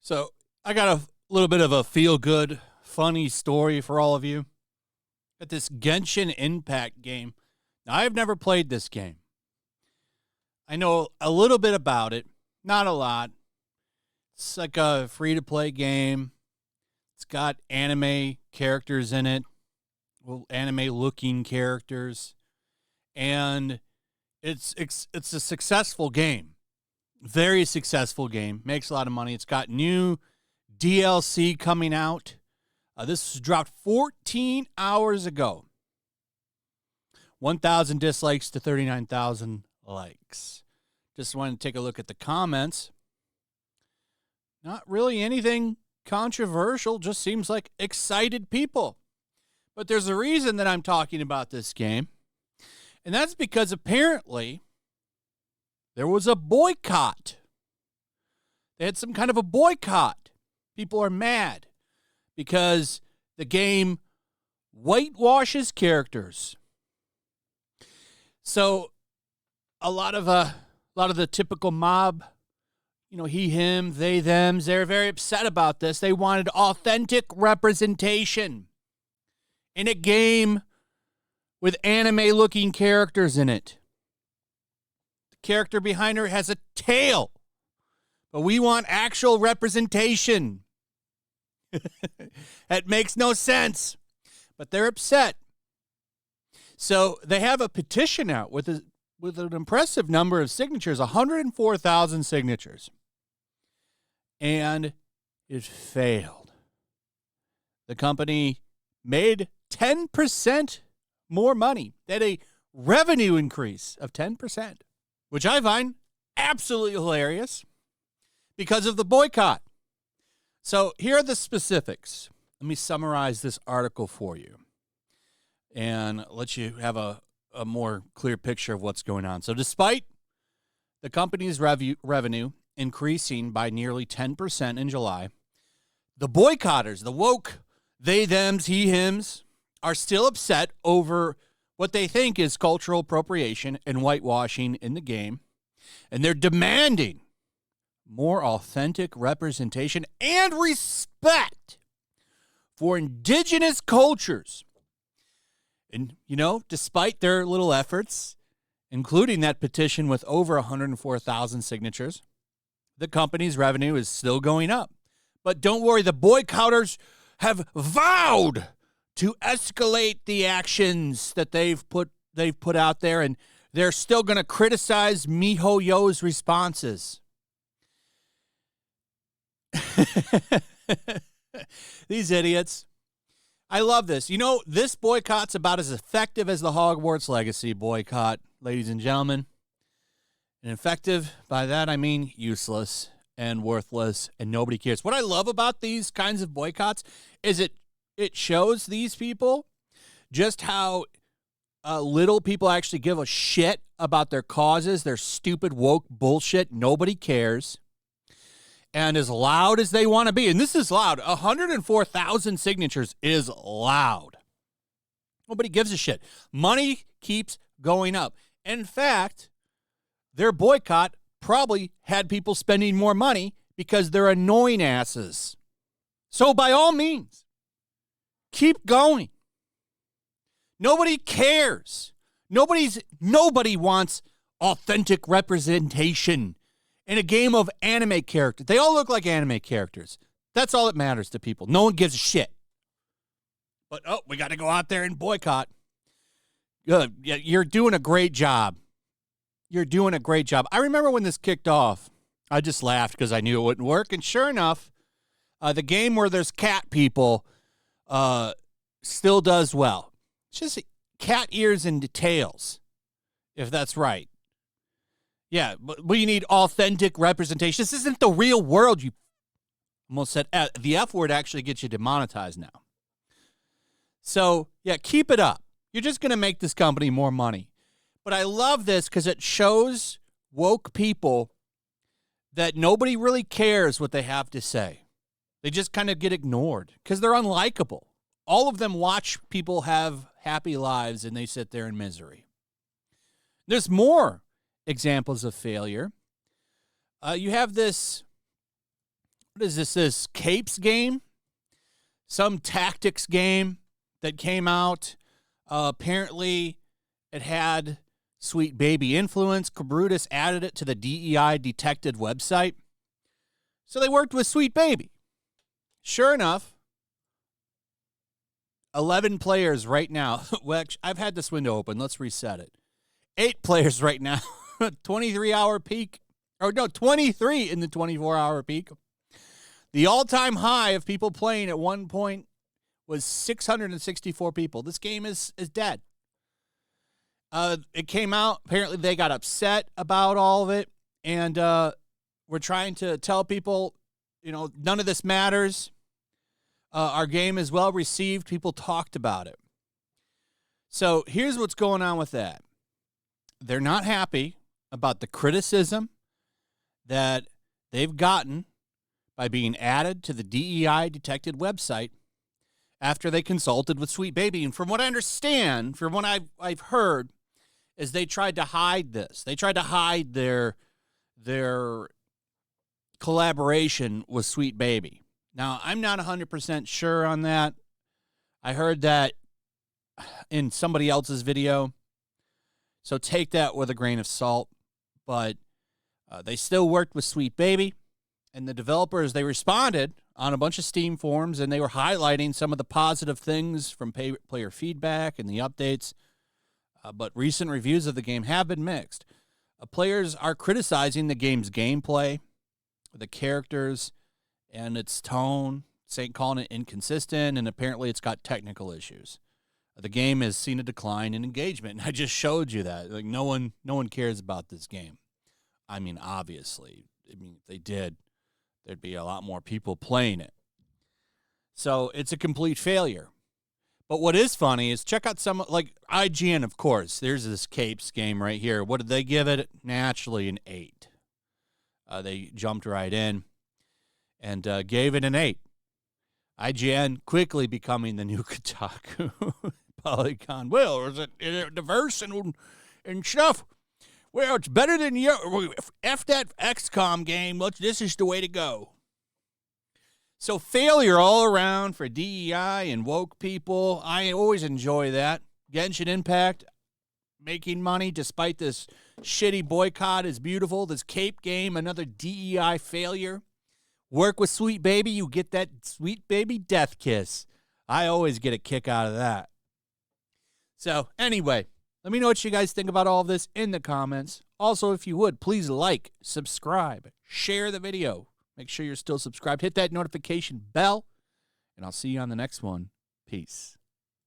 So I got a little bit of a feel-good, funny story for all of you. At this Genshin Impact game. Now, I've never played this game. I know a little bit about it, not a lot. It's like a free-to-play game. It's got anime characters in it, well, anime-looking characters, and it's a successful game. Very successful game. Makes a lot of money. It's got new DLC coming out. This was dropped 14 hours ago. 1,000 dislikes to 39,000 likes. Just wanted to take a look at the comments. Not really anything controversial. Just seems like excited people. But there's a reason that I'm talking about this game. And that's because apparently there was a boycott. They had some kind of a boycott. People are mad because the game whitewashes characters. So a lot of the typical mob, he, him, they, thems, they're very upset about this. They wanted authentic representation in a game with anime-looking characters in it. Character behind her has a tail, but we want actual representation. That makes no sense, but they're upset. So they have a petition out with an impressive number of signatures, 104,000 signatures, and it failed. The company made 10% more money. They had a revenue increase of 10%. Which I find absolutely hilarious because of the boycott. So here are the specifics. Let me summarize this article for you and let you have a more clear picture of what's going on. So despite the company's revenue increasing by nearly 10% in July, the boycotters, the woke they, thems, he, hims, are still upset over what they think is cultural appropriation and whitewashing in the game. And they're demanding more authentic representation and respect for indigenous cultures. And, despite their little efforts, including that petition with over 104,000 signatures, the company's revenue is still going up. But don't worry, the boycotters have vowed to escalate the actions that they've put out there, and they're still going to criticize MiHoYo's responses. These idiots. I love this. This boycott's about as effective as the Hogwarts Legacy boycott, ladies and gentlemen. And effective, by that I mean useless and worthless, and nobody cares. What I love about these kinds of boycotts is it shows these people just how little people actually give a shit about their causes, their stupid woke bullshit. Nobody cares. And as loud as they want to be, and this is loud, 104,000 signatures is loud. Nobody gives a shit. Money keeps going up. In fact, their boycott probably had people spending more money because they're annoying asses. So by all means, keep going. Nobody cares. Nobody wants authentic representation in a game of anime characters. They all look like anime characters. That's all that matters to people. No one gives a shit. But, we got to go out there and boycott. Good. Yeah, you're doing a great job. You're doing a great job. I remember when this kicked off, I just laughed because I knew it wouldn't work. And sure enough, the game where there's cat people still does well. It's just cat ears and tails, if that's right. Yeah, but we need authentic representation. This isn't the real world. You almost said the F word actually gets you demonetized now. So, yeah, keep it up. You're just going to make this company more money. But I love this because it shows woke people that nobody really cares what they have to say. They just kind of get ignored because they're unlikable. All of them watch people have happy lives and they sit there in misery. There's more examples of failure. You have this, what is this Capes game? Some tactics game that came out. Apparently, it had Sweet Baby influence. Cabrutus added it to the DEI detected website. So they worked with Sweet Baby. Sure enough, 11 players right now. Well, I've had this window open. Let's reset it. 8 players right now. 23-hour peak. Or no, 23 in the 24-hour peak. The all-time high of people playing at one point was 664 people. This game is dead. It came out. Apparently, they got upset about all of it. And we're trying to tell people, none of this matters. Our game is well received. People talked about it. So here's what's going on with that. They're not happy about the criticism that they've gotten by being added to the DEI detected website after they consulted with Sweet Baby. And from what I understand, from what I've heard, is they tried to hide this. They tried to hide their collaboration with Sweet Baby. Now, I'm not 100% sure on that. I heard that in somebody else's video. So take that with a grain of salt. But they still worked with Sweet Baby. And the developers, they responded on a bunch of Steam forums, and they were highlighting some of the positive things from player feedback and the updates. But recent reviews of the game have been mixed. Players are criticizing the game's gameplay, the characters, and its tone, calling it inconsistent, and apparently it's got technical issues. The game has seen a decline in engagement, and I just showed you that. Like, no one cares about this game. I mean, obviously. If they did, there'd be a lot more people playing it. So it's a complete failure. But what is funny is check out some, like IGN, of course. There's this Capes game right here. What did they give it? Naturally, an 8. They jumped right in and gave it an 8. IGN quickly becoming the new Kotaku. Polygon. Well, is it diverse and stuff? Well, it's better than F that XCOM game. This is the way to go. So failure all around for DEI and woke people. I always enjoy that. Genshin Impact making money despite this shitty boycott is beautiful. This Cape game, another DEI failure. Work with Sweet Baby, you get that Sweet Baby Death Kiss. I always get a kick out of that. So anyway, let me know what you guys think about all of this in the comments. Also, if you would, please like, subscribe, share the video. Make sure you're still subscribed. Hit that notification bell, and I'll see you on the next one. Peace.